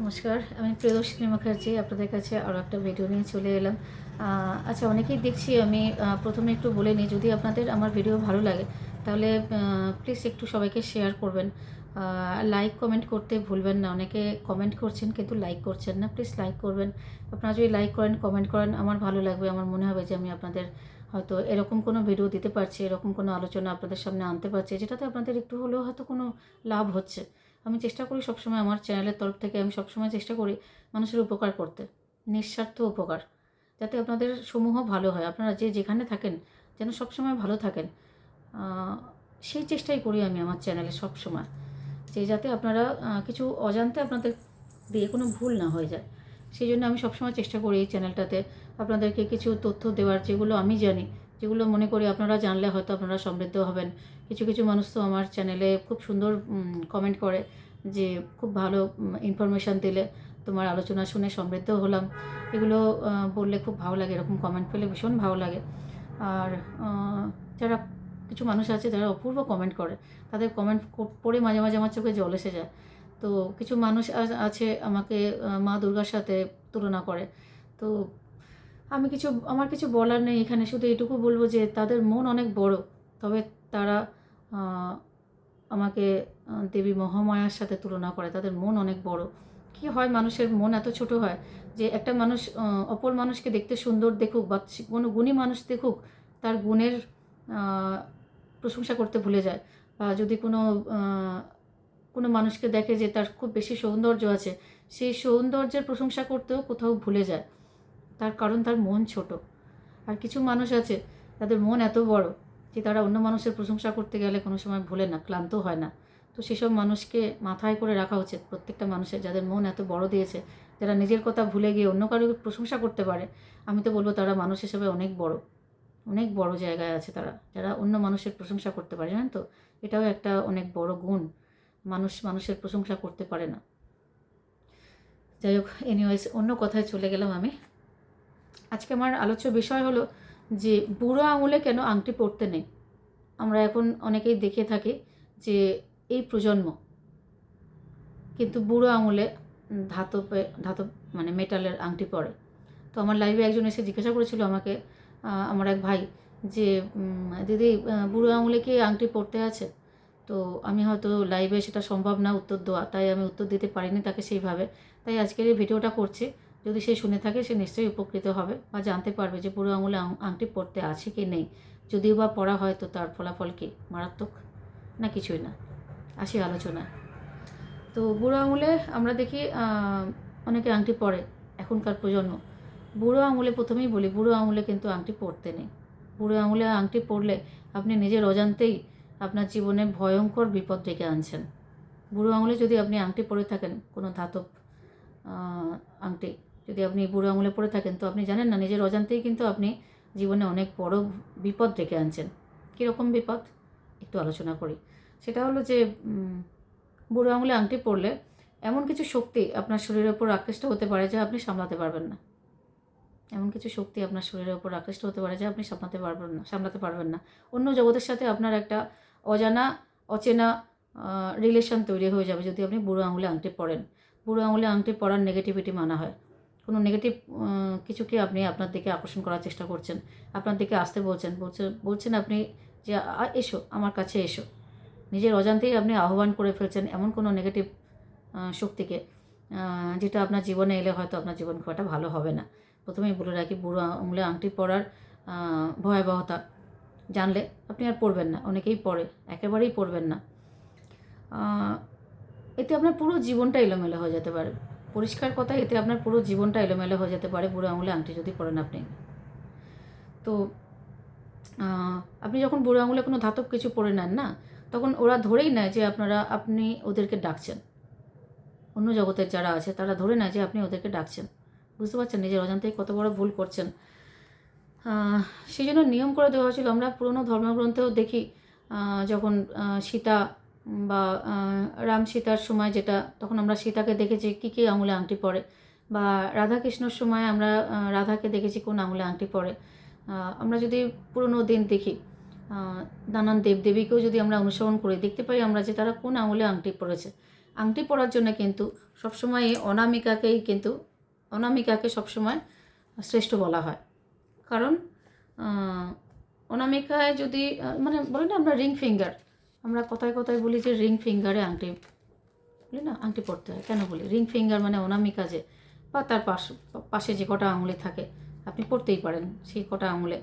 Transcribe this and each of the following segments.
নমস্কার, আমি প্রিয়দর্শিনী মুখার্জি আপনাদের কাছে আরও একটা ভিডিও নিয়ে চলে এলাম। আচ্ছা, অনেকেই দেখছি আমি প্রথমে একটু বলে নিই, যদি আপনাদের আমার ভিডিও ভালো লাগে তাহলে প্লিজ একটু সবাইকে শেয়ার করবেন। লাইক কমেন্ট করতে ভুলবেন না। অনেকে কমেন্ট করছেন কিন্তু লাইক করছেন না, প্লিজ লাইক করবেন। আপনারা যদি লাইক করেন, কমেন্ট করেন, আমার ভালো লাগবে। আমার মনে হবে যে আমি আপনাদের হয়তো এরকম কোনো ভিডিও দিতে পারছি, এরকম কোনো আলোচনা আপনাদের সামনে আনতে পারছি যেটাতে আপনাদের একটু হলেও হয়তো কোনো লাভ হচ্ছে। আমি চেষ্টা করি সবসময়, আমার চ্যানেলের তরফ থেকে আমি সবসময় চেষ্টা করি মানুষের উপকার করতে, নিঃস্বার্থ উপকার, যাতে আপনাদের সমূহ ভালো হয়। আপনারা যে যেখানে থাকেন যেন সবসময় ভালো থাকেন, সেই চেষ্টাই করি আমি আমার চ্যানেলে সবসময়, যে যাতে আপনারা কিছু অজান্তে আপনাদের দিয়ে কোনো ভুল না হয়ে যায়। সেই জন্য আমি সবসময় চেষ্টা করি এই চ্যানেলটাতে আপনাদেরকে কিছু তথ্য দেওয়ার, যেগুলো আমি জানি, যেগুলো মনে করি আপনারা জানলে হয়তো আপনারা সমৃদ্ধ হবেন। কিছু কিছু মানুষ তো আমার চ্যানেলে খুব সুন্দর কমেন্ট করে যে খুব ভালো ইনফরমেশান দিলে, তোমার আলোচনা শুনে সমৃদ্ধ হলাম। এগুলো বললে খুব ভালো লাগে, এরকম কমেন্ট পেলে ভীষণ ভালো লাগে। আর যারা কিছু মানুষ আছে যারা অপূর্ব কমেন্ট করে, তাদের কমেন্ট পড়ে মাঝে মাঝে আমার চোখে জল এসে যায়। তো কিছু মানুষ আছে আমাকে মা দুর্গার সাথে তুলনা করে। তো আমার কিছু বলার নেই এখানে, শুধু এটুকু বলবো যে তাদের মন অনেক বড়। তবে তারা আমাকে দেবী মহামায়ার সাথে তুলনা করে। তাদের মন অনেক বড়। কী হয়, মানুষের মন এত ছোট হয় যে একটা মানুষ অপর মানুষকে দেখতে সুন্দর দেখুক বা কোনো গুণী মানুষ দেখুক, তার গুণের প্রশংসা করতে ভুলে যায়। বা যদি কোনো মানুষকে দেখে যে তার খুব বেশি সৌন্দর্য আছে, সেই সৌন্দর্যের প্রশংসা করতেও কোথাও ভুলে যায়। তার কারণ তার মন ছোট। আর কিছু মানুষ আছে তাদের মন এত বড় যে তারা অন্য মানুষের প্রশংসা করতে গেলে কোনো সময় ভোলে না, ক্লান্ত হয় না। তো সেসব মানুষকে মাথায় করে রাখা উচিত প্রত্যেকটা মানুষের, যাদের মন এত বড় দিয়েছে, যারা নিজের কথা ভুলে গিয়ে অন্য কারোর প্রশংসা করতে পারে। আমি তো বলবো তারা মানুষ হিসেবে অনেক বড়, অনেক বড় জায়গায় আছে তারা, যারা অন্য মানুষের প্রশংসা করতে পারে। জানেন তো, এটাও একটা অনেক বড় গুণ। মানুষের প্রশংসা করতে পারে না। যাই হোক, এনিওয়েজ, অন্য কথায় চলে গেলাম আমি। আজকে আমার আলোচ্য বিষয় হলো যে বুড়ো আঙুলে কেন আংটি পরতে নেই। আমরা এখন অনেকেই দেখে থাকি যে এই প্রজন্ম কিন্তু বুড়ো আঙুলে ধাতব মানে মেটালের আংটি পরে। তো আমার লাইভে একজন এসে জিজ্ঞাসা করেছিল আমাকে, আমার এক ভাই, যে দিদি, বুড়ো আঙুলে কি আংটি পরতে আছে? তো আমি হয়তো লাইভে সেটা সম্ভব না উত্তর দেওয়া, তাই আমি উত্তর দিতে পারিনি তাকে সেইভাবে। তাই আজকের এই ভিডিওটা করছি। যদি সে শুনে থাকে, সে নিশ্চয়ই উপকৃত হবে বা জানতে পারবে যে বুড়ো আঙুলে আংটি পরতে আছে কি নেই। যদিও বা পরা হয়, তো তার ফলাফল কি মারাত্মক না কিছুই না। আসি আলোচনায়। তো বুড়ো আঙুলে আমরা দেখি অনেকে আংটি পরে, এখনকার প্রজন্ম। বুড়ো আঙুলে, প্রথমেই বলি, বুড়ো আঙুলে কিন্তু আংটি পরতে নেই। বুড়ো আঙুলে আংটি পরলে আপনি নিজের অজান্তেই আপনার জীবনে ভয়ঙ্কর বিপদ ডেকে আনছেন। বুড়ো আঙুলে যদি আপনি আংটি পরে থাকেন, কোনো ধাতব আংটি যদি আপনি বুড়ো আঙুলে পরে থাকেন, তো আপনি জানেন না, নিজের অজান্তেই কিন্তু আপনি জীবনে অনেক বড় বিপদ ডেকে আনছেন। কীরকম বিপদ একটু আলোচনা করি। সেটা হলো যে বুড়ো আঙুলে আংটি পরলে এমন কিছু শক্তি আপনার শরীরের ওপর আকৃষ্ট হতে পারে যা আপনি সামলাতে পারবেন না। এমন কিছু শক্তি আপনার শরীরের ওপর আকৃষ্ট হতে পারে যা আপনি সামলাতে পারবেন না। অন্য জগতের সাথে আপনার একটা অজানা, অচেনা রিলেশন তৈরি হয়ে যাবে যদি আপনি বুড়ো আঙুলে আংটি পরেন। বুড়ো আঙুলে আংটি পরার নেগেটিভিটি মানা হয়। কোনো নেগেটিভ কিছুকে আপনি আপনার দিকে আকর্ষণ করার চেষ্টা করছেন, আপনার দিকে আসতে বলছেন আপনি যে এসো, আমার কাছে এসো। নিজের অজান্তেই আপনি আহ্বান করে ফেলছেন এমন কোনো নেগেটিভ শক্তিকে, যেটা আপনার জীবনে এলে হয়তো আপনার জীবন খুব একটা ভালো হবে না। প্রথমেই বলে রাখি, বুড়ো আঙুলে আংটি পরার ভয়াবহতা জানলে আপনি আর পরবেন না। অনেকেই পরে, একেবারেই পরবেন না। এতে আপনার পুরো জীবনটা এলোমেলো হয়ে যেতে পারে। পরিষ্কার কথা, এতে আপনার পুরো জীবনটা এলোমেলো হয়ে যেতে পারে বুড়ো আঙুলে আংটি যদি পরেন আপনি। তো আপনি যখন বুড়ো আঙুলে কোনো ধাতব কিছু পরে নেন না, তখন ওরা ধরেই নেয় যে আপনি ওদেরকে ডাকছেন। অন্য জগতের যারা আছে তারা ধরে নেয় যে আপনি ওদেরকে ডাকছেন। বুঝতে পারছেন নিজের অজান্তেই কত বড় ভুল করছেন। সেই জন্য নিয়ম করে দেওয়া হয়েছিল। আমরা পুরনো ধর্মগ্রন্থেও দেখি, যখন সীতা বা রাম সীতার সময়, যেটা তখন আমরা সীতাকে দেখেছি কী আঙুলে আংটি পরে, বা রাধাকৃষ্ণর সময় আমরা রাধাকে দেখেছি কোন আঙুলে আংটি পরে। আমরা যদি পুরনো দিন দেখি, নানান দেবদেবীকেও যদি আমরা অনুসরণ করি, দেখতে পাই আমরা যে তারা কোন আঙুলে আংটি পরেছে। আংটি পরার জন্য কিন্তু সবসময় অনামিকাকে সবসময় শ্রেষ্ঠ বলা হয়। কারণ অনামিকায় যদি মানে বলে না আমরা রিং ফিঙ্গার, আমরা কথায় কথায় বলি যে রিং ফিঙ্গারে আংটি, বলি না আংটি পরতে হয়, কেন বলি রিং ফিঙ্গার মানে অনামিকা যে, বা তার পাশে যে কটা আঙুলে থাকে আপনি পরতেই পারেন সেই কটা আঙুলে।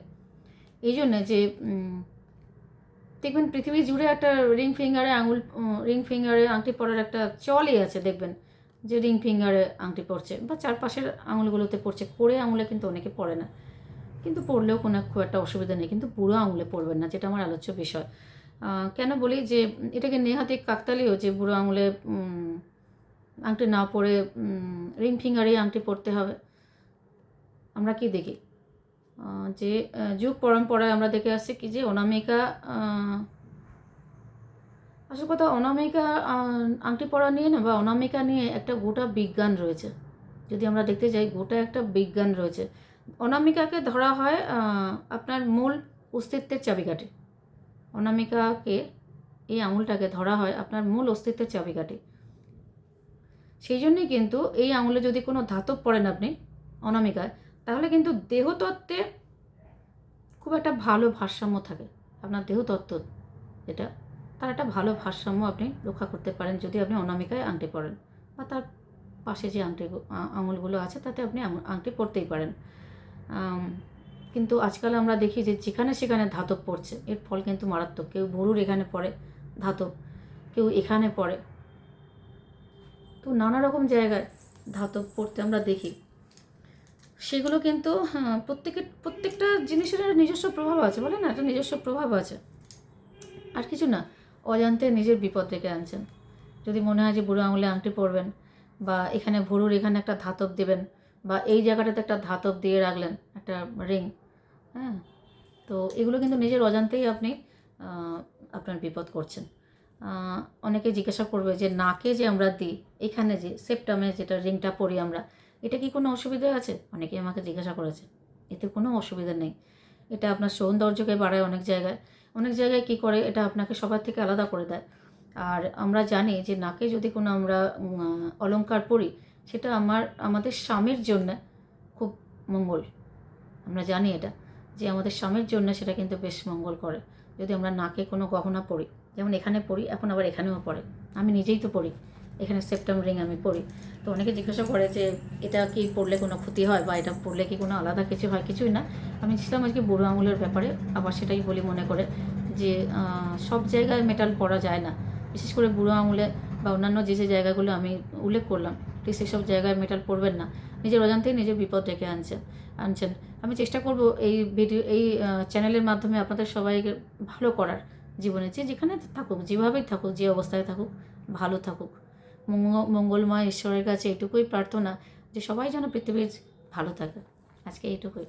এই জন্যে যে দেখবেন পৃথিবী জুড়ে একটা রিং ফিঙ্গারে আংটি পরার একটা চলই আছে, দেখবেন যে রিং ফিঙ্গারে আংটি পরছে বা চারপাশের আঙুলগুলোতে পরছে, কোড়ে আঙুলে কিন্তু অনেকে পরে না, কিন্তু পরলেও কোনো খুব একটা অসুবিধা নেই, কিন্তু বুড়ো আঙুলে পরবেন না, যেটা আমার আলোচ্য বিষয়। কেন বলি যে এটাকে নেহাতি কাকতালীয় যে বুড়ো আঙুলে আংটি না পরে রিং ফিঙ্গারেই আংটি পরতে হবে। আমরা কি দেখি যে যুগ পরম্পরায় আমরা দেখে আসছি কি যে অনামিকা, আসল কথা অনামিকা আংটি পরা নিয়ে না বা অনামিকা নিয়ে একটা গোটা বিজ্ঞান রয়েছে। যদি আমরা দেখতে যাই গোটা একটা বিজ্ঞান রয়েছে। অনামিকাকে ধরা হয় আপনার মূল অস্তিত্বের চাবিকাঠি। অনামিকাকে, এই আঙুলটাকে ধরা হয় আপনার মূল অস্তিত্বের চাবিকাঠি। সেই জন্যই কিন্তু এই আঙুলে যদি কোনো ধাতব পড়েন আপনি অনামিকায়, তাহলে কিন্তু দেহতত্ত্বে খুব একটা ভালো ভারসাম্য থাকে। আপনার দেহতত্ত্ব যেটা, তার একটা ভালো ভারসাম্য আপনি রক্ষা করতে পারেন যদি আপনি অনামিকায় আংটি পরেন, বা তার পাশে যে আঙুলগুলো আছে তাতে আপনি আংটি পরতেই পারেন। কিন্তু আজকাল আমরা দেখি যে যেখানে সেখানে ধাতব পড়ছে, এর ফল কিন্তু মারাত্মক। কেউ ভরুর এখানে পড়ে ধাতব, কেউ এখানে পড়ে, তো নানা রকম জায়গায় ধাতব পড়তে আমরা দেখি। সেগুলো কিন্তু প্রত্যেকটা জিনিসের নিজস্ব প্রভাব আছে, বলে না একটা নিজস্ব প্রভাব আছে। আর কিছু না, অজান্তে নিজের বিপদ ডেকে আনছেন। যদি মনে হয় যে বুড়ো আঙুলে আংটি পরবেন, বা এখানে ভরুর এখানে একটা ধাতব দেবেন, বা এই জায়গাটাতে একটা ধাতব দিয়ে রাখলেন একটা রিং, হ্যাঁ, তো এগুলো কিন্তু নিজের অজান্তেই আপনি আপনার বিপদ করছেন। অনেকে জিজ্ঞাসা করবে যে নাকে যে আমরা দিই, এখানে যে সেপ্টামে যেটা রিংটা পরি আমরা, এটা কি কোনো অসুবিধা আছে? অনেকেই আমাকে জিজ্ঞাসা করেছে। এতে কোনো অসুবিধা নেই। এটা আপনার সৌন্দর্যকে বাড়ায় অনেক জায়গায় কী করে, এটা আপনাকে সবার থেকে আলাদা করে দেয়। আর আমরা জানি যে নাকে যদি কোনো আমরা অলংকার পরি, সেটা আমাদের স্বামীর জন্য খুব মঙ্গল। আমরা জানি এটা, যে আমাদের স্বামীর জন্য সেটা কিন্তু বেশ মঙ্গল করে যদি আমরা নাকে কোনো গহনা পরি। যেমন এখানে পরি, এখন আবার এখানেও পরে, আমি নিজেই তো পরি, এখানে সেপ্টাম রিং আমি পরি। তো অনেকে জিজ্ঞাসা করে যে এটা কি পরলে কোনো ক্ষতি হয়, বা এটা পরলে কি কোনো আলাদা কিছু হয়? কিছুই না। আমি ছিলাম আজকে বুড়ো আঙুলের ব্যাপারে, আবার সেটাই বলি মনে করে যে সব জায়গায় মেটাল পরা যায় না, বিশেষ করে বুড়ো আঙুলে বা অন্যান্য যে জায়গাগুলো আমি উল্লেখ করলাম, ঠিক সেসব জায়গায় মেটাল পরবেন না। নিজের অজান্তেই নিজের বিপদ ডেকে আনছেন। আমি চেষ্টা করব এই চ্যানেলের মাধ্যমে আপনাদের সবাইকে ভালো করার, জীবনে যেখানে থাকুক, যেভাবেই থাকুক, যে অবস্থায় থাকুক, ভালো থাকুক। মঙ্গলময় ঈশ্বরের কাছে এটুকুই প্রার্থনা যে সবাই যেন পৃথিবীর ভালো থাকে। আজকে এইটুকুই।